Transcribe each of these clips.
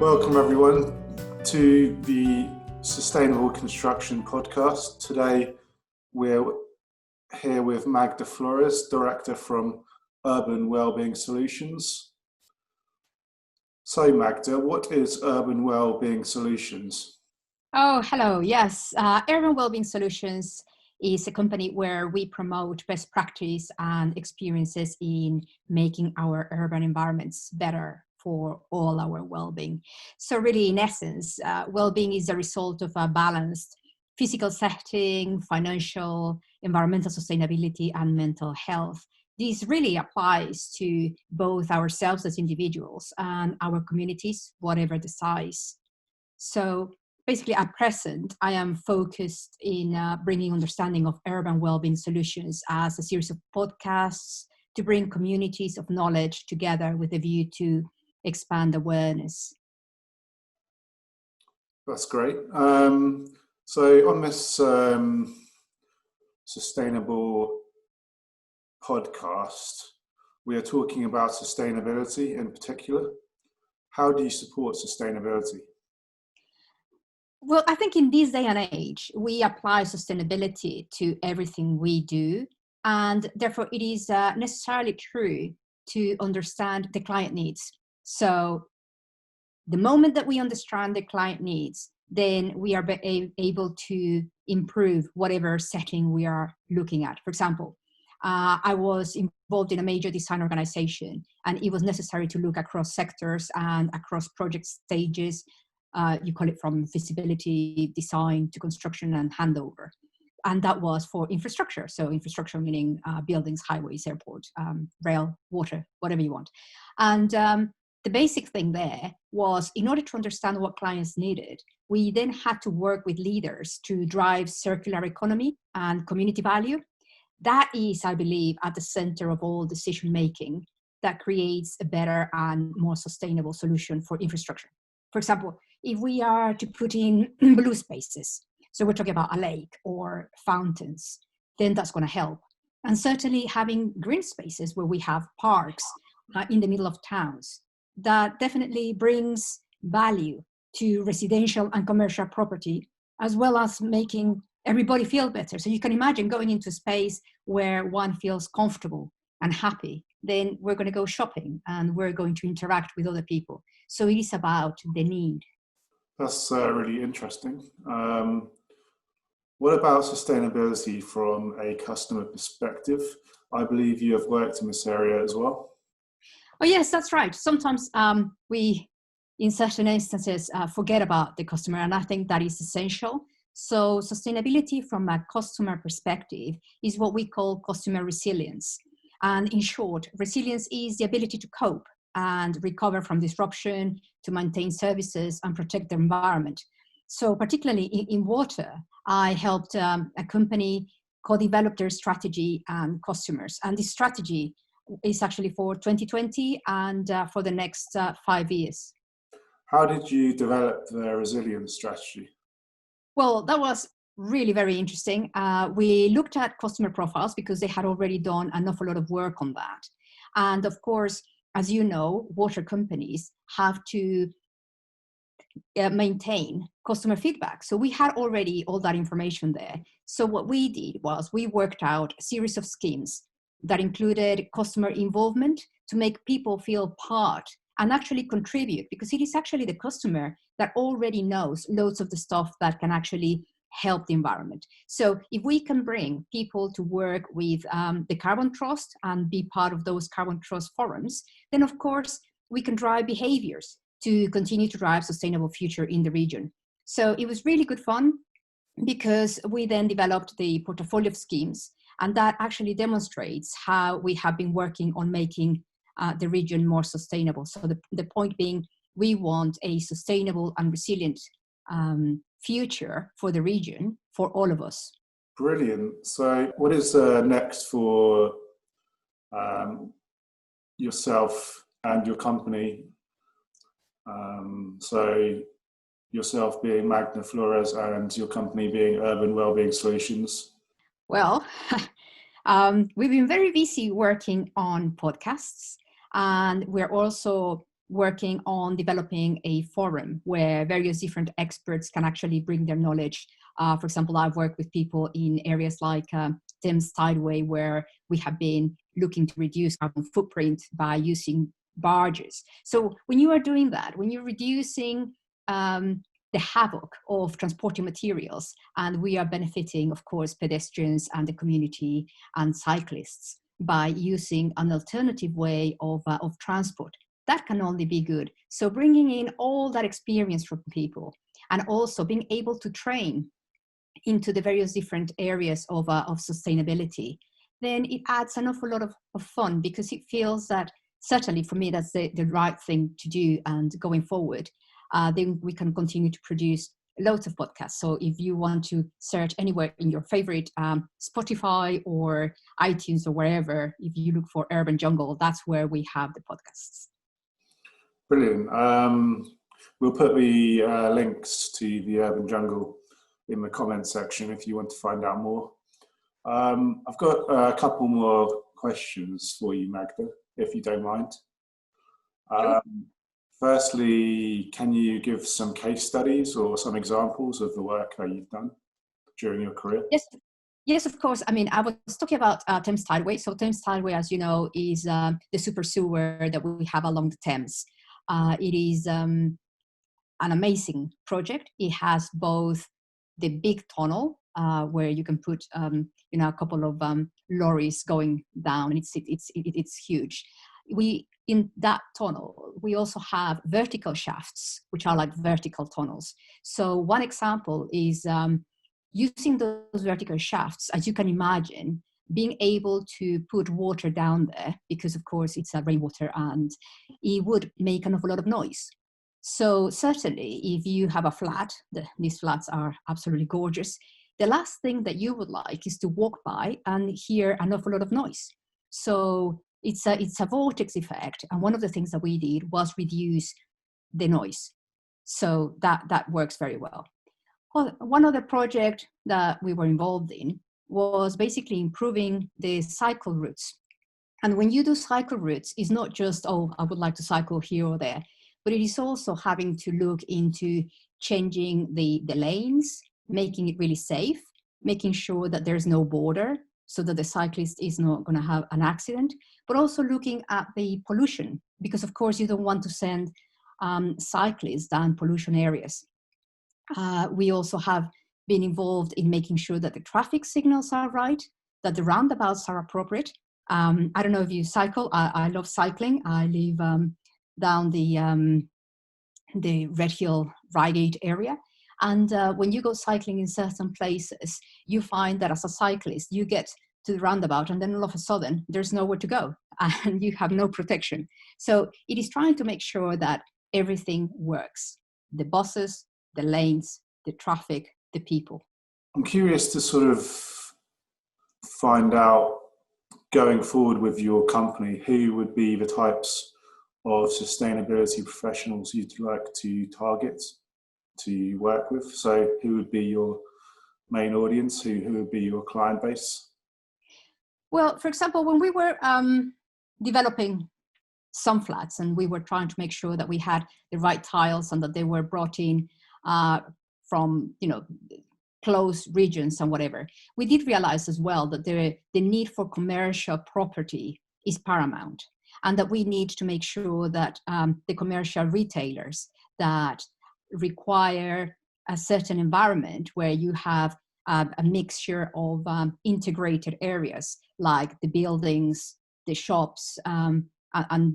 Welcome everyone to the Sustainable Construction Podcast. Today we're here with Magda Flores, Director from Urban Wellbeing Solutions. So Magda, what is Urban Wellbeing Solutions? Oh, hello. Yes, Urban Wellbeing Solutions is a company where we promote best practice and experiences in making our urban environments better for all our well-being. So really, in essence, well-being is a result of a balanced physical setting, financial, environmental sustainability, and mental health. This really applies to both ourselves as individuals and our communities, whatever the size. So basically, at present, I am focused in bringing understanding of urban well-being solutions as a series of podcasts to bring communities of knowledge together with a view to expand awareness. That's great. So on this sustainable podcast, we are talking about sustainability in particular. How do you support sustainability? Well, I think in this day and age, we apply sustainability to everything we do, and therefore it is necessarily true to understand the client needs. So the moment that we understand the client needs, then we are able to improve whatever setting we are looking at. For example, I was involved in a major design organization, and it was necessary to look across sectors and across project stages. You call it from feasibility, design to construction and handover. And that was for infrastructure. So infrastructure meaning buildings, highways, airports, rail, water, whatever you want. And the basic thing there was, in order to understand what clients needed, we then had to work with leaders to drive circular economy and community value. That is, I believe, at the center of all decision making that creates a better and more sustainable solution for infrastructure. For example, if we are to put in blue spaces, so we're talking about a lake or fountains, then that's going to help. And certainly having green spaces where we have parks in the middle of towns, that definitely brings value to residential and commercial property, as well as making everybody feel better. So you can imagine going into a space where one feels comfortable and happy, then we're going to go shopping and we're going to interact with other people. So it is about the need. That's really interesting. What about sustainability from a customer perspective? I believe you have worked in this area as well. Oh, yes, that's right. Sometimes we, in certain instances, forget about the customer, and I think that is essential. So sustainability from a customer perspective is what we call customer resilience. And in short, resilience is the ability to cope and recover from disruption, to maintain services and protect the environment. So particularly in water, I helped a company co-develop their strategy and customers. And this strategy is actually for 2020 and for the next 5 years. How did you develop the resilience strategy? Well, that was really very interesting. We looked at customer profiles because they had already done an awful lot of work on that. And of course, as you know, water companies have to maintain customer feedback. So we had already all that information there. So what we did was we worked out a series of schemes that included customer involvement to make people feel part and actually contribute, because it is actually the customer that already knows loads of the stuff that can actually help the environment. So if we can bring people to work with the Carbon Trust and be part of those Carbon Trust forums, then of course we can drive behaviors to continue to drive sustainable future in the region. So it was really good fun, because we then developed the portfolio of schemes, and that actually demonstrates how we have been working on making the region more sustainable. So the point being, we want a sustainable and resilient future for the region, for all of us. Brilliant. So what is next for yourself and your company? So yourself being Magda Flores and your company being Urban Wellbeing Solutions. Well, we've been very busy working on podcasts, and we're also working on developing a forum where various different experts can actually bring their knowledge. For example, I've worked with people in areas like Thames Tideway, where we have been looking to reduce carbon footprint by using barges. So when you are doing that, when you're reducing the havoc of transporting materials, and we are benefiting, of course, pedestrians and the community and cyclists by using an alternative way of transport, that can only be good. So bringing in all that experience from people, and also being able to train into the various different areas of sustainability, then it adds an awful lot of fun, because it feels that, certainly for me, that's the right thing to do. And going forward, then we can continue to produce loads of podcasts. So if you want to search anywhere in your favorite Spotify or iTunes or wherever, if you look for Urban Jungle, that's where we have the podcasts. Brilliant. We'll put the links to the Urban Jungle in the comments section if you want to find out more. I've got a couple more questions for you, Magda, if you don't mind. Sure. Firstly, can you give some case studies or some examples of the work that you've done during your career? Yes, of course. I mean, I was talking about Thames Tideway. So Thames Tideway, as you know, is the super sewer that we have along the Thames. It is an amazing project. It has both the big tunnel where you can put a couple of lorries going down. It's huge. In that tunnel, we also have vertical shafts, which are like vertical tunnels. So one example is using those vertical shafts, as you can imagine, being able to put water down there, because of course it's rainwater and it would make an awful lot of noise. So certainly if you have a flat, these flats are absolutely gorgeous, the last thing that you would like is to walk by and hear an awful lot of noise. So it's a vortex effect. And one of the things that we did was reduce the noise. So that works very well. Well, one other project that we were involved in was basically improving the cycle routes. And when you do cycle routes, it's not just, oh, I would like to cycle here or there, but it is also having to look into changing the lanes, making it really safe, making sure that there's no border so that the cyclist is not going to have an accident, but also looking at the pollution, because of course you don't want to send cyclists down pollution areas. We also have been involved in making sure that the traffic signals are right, that the roundabouts are appropriate. I don't know if you cycle. I love cycling. I live down the Red Hill, Reigate area. And when you go cycling in certain places, you find that as a cyclist, you get to the roundabout and then all of a sudden there's nowhere to go and you have no protection. So it is trying to make sure that everything works. The buses, the lanes, the traffic, the people. I'm curious to sort of find out, going forward with your company, who would be the types of sustainability professionals you'd like to target to work with? So who would be your main audience? Who would be your client base? Well, for example, when we were developing some flats and we were trying to make sure that we had the right tiles and that they were brought in from, close regions and whatever, we did realize as well that the need for commercial property is paramount, and that we need to make sure that the commercial retailers that require a certain environment where you have a mixture of integrated areas like the buildings, the shops, and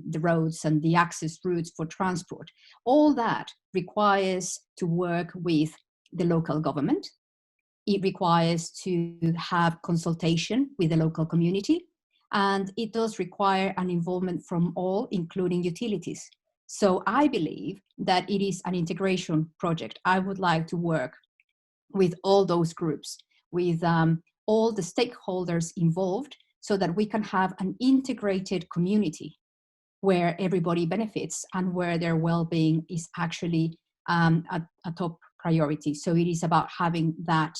the roads and the access routes for transport, all that requires to work with the local government. It requires to have consultation with the local community, and it does require an involvement from all, including utilities. So I believe that it is an integration project. I would like to work with all those groups, with all the stakeholders involved, so that we can have an integrated community where everybody benefits and where their well-being is actually a top priority. So it is about having that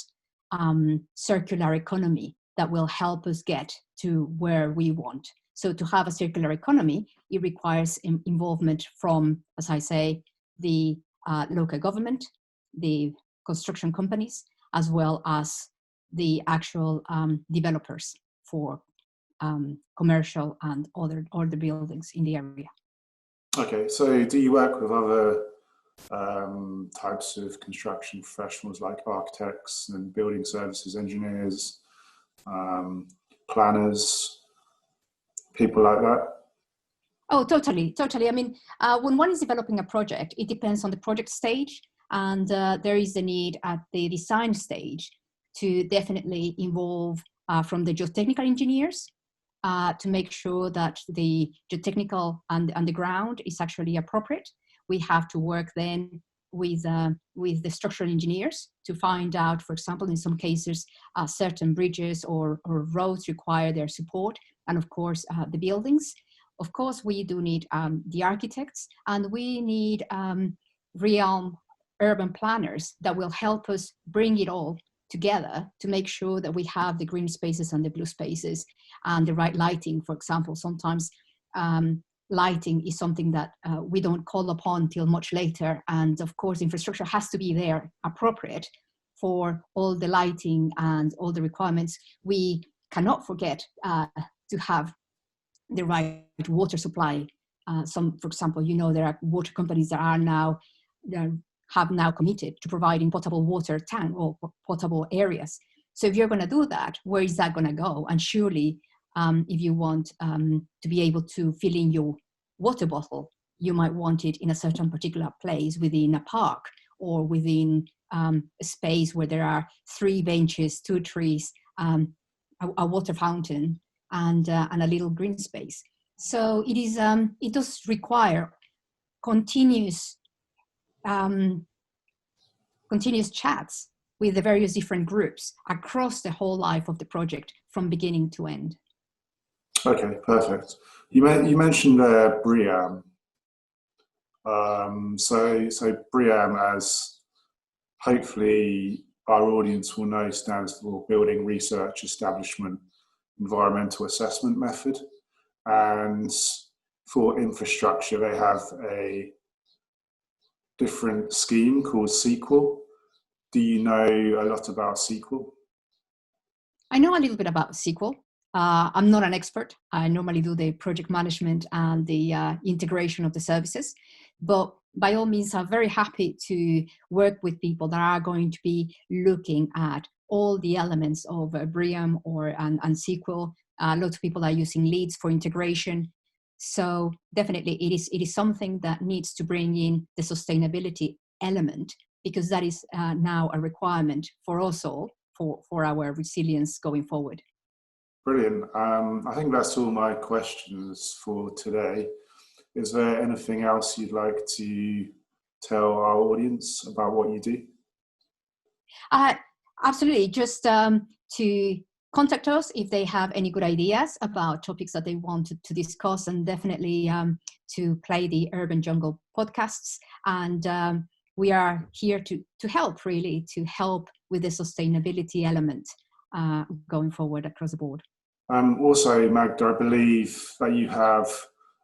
circular economy that will help us get to where we want. So to have a circular economy, it requires involvement from, as I say, the local government, the construction companies, as well as the actual developers for commercial and other buildings in the area. Okay, so do you work with other types of construction professionals like architects and building services engineers, planners, people like that? Oh, totally. I mean, when one is developing a project, it depends on the project stage, and there is a need at the design stage to definitely involve from the geotechnical engineers to make sure that the geotechnical and the ground is actually appropriate. We have to work then with the structural engineers to find out, for example, in some cases, certain bridges or roads require their support, and of course, the buildings. Of course, we do need the architects, and we need real urban planners that will help us bring it all together to make sure that we have the green spaces and the blue spaces and the right lighting. For example, sometimes lighting is something that we don't call upon till much later. And of course, infrastructure has to be there appropriate for all the lighting and all the requirements. We cannot forget to have the right water supply. For example, there are water companies that have now committed to providing potable water tank or potable areas. So if you're going to do that, where is that going to go? And surely, if you want to be able to fill in your water bottle, you might want it in a certain particular place within a park or within a space where there are 3 benches, 2 trees, a water fountain, and a little green space. So it does require continuous chats with the various different groups across the whole life of the project from beginning to end. Okay, perfect. You mentioned BREEAM. So BREEAM, as hopefully our audience will know, stands for Building Research Establishment Environmental Assessment Method. And for infrastructure, they have a different scheme called SQL. Do you know a lot about SQL? I know a little bit about SQL. I'm not an expert. I normally do the project management and the integration of the services. But by all means, I'm very happy to work with people that are going to be looking at all the elements of BREEAM and SQL. Lots of people are using leads for integration. So definitely it is something that needs to bring in the sustainability element, because that is now a requirement for us all for our resilience going forward. Brilliant. I think that's all my questions for today. Is there anything else you'd like to tell our audience about what you do? Absolutely. Just to contact us if they have any good ideas about topics that they want to discuss, and definitely to play the Urban Jungle podcasts. And we are here to help with the sustainability element going forward across the board. Also, Magda, I believe that you have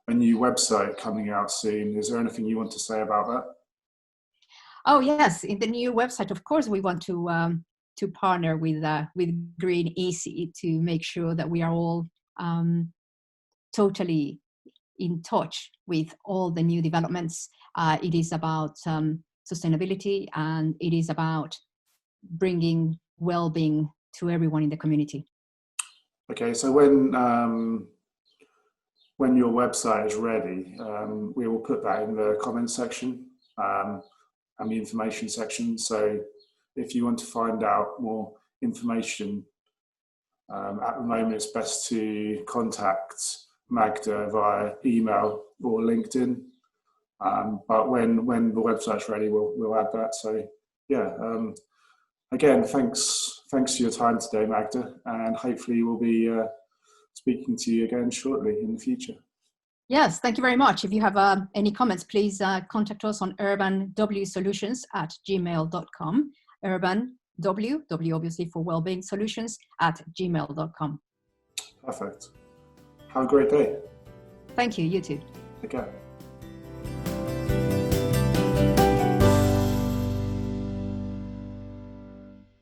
a new website coming out soon. Is there anything you want to say about that? Oh yes, in the new website, of course, we want to partner with Green Easy to make sure that we are all totally in touch with all the new developments. It is about sustainability, and it is about bringing well-being to everyone in the community. Okay, so when your website is ready, we will put that in the comments section and the information section. So if you want to find out more information, at the moment it's best to contact Magda via email or LinkedIn. But when the website's ready, we'll add that. So yeah, again, thanks for your time today, Magda, and hopefully we'll be speaking to you again shortly in the future. Yes, thank you very much. If you have any comments, please contact us on urbanwsolutions@gmail.com. Urban W obviously for wellbeing solutions @gmail.com. Perfect. Have a great day. Thank you. You too. Take care.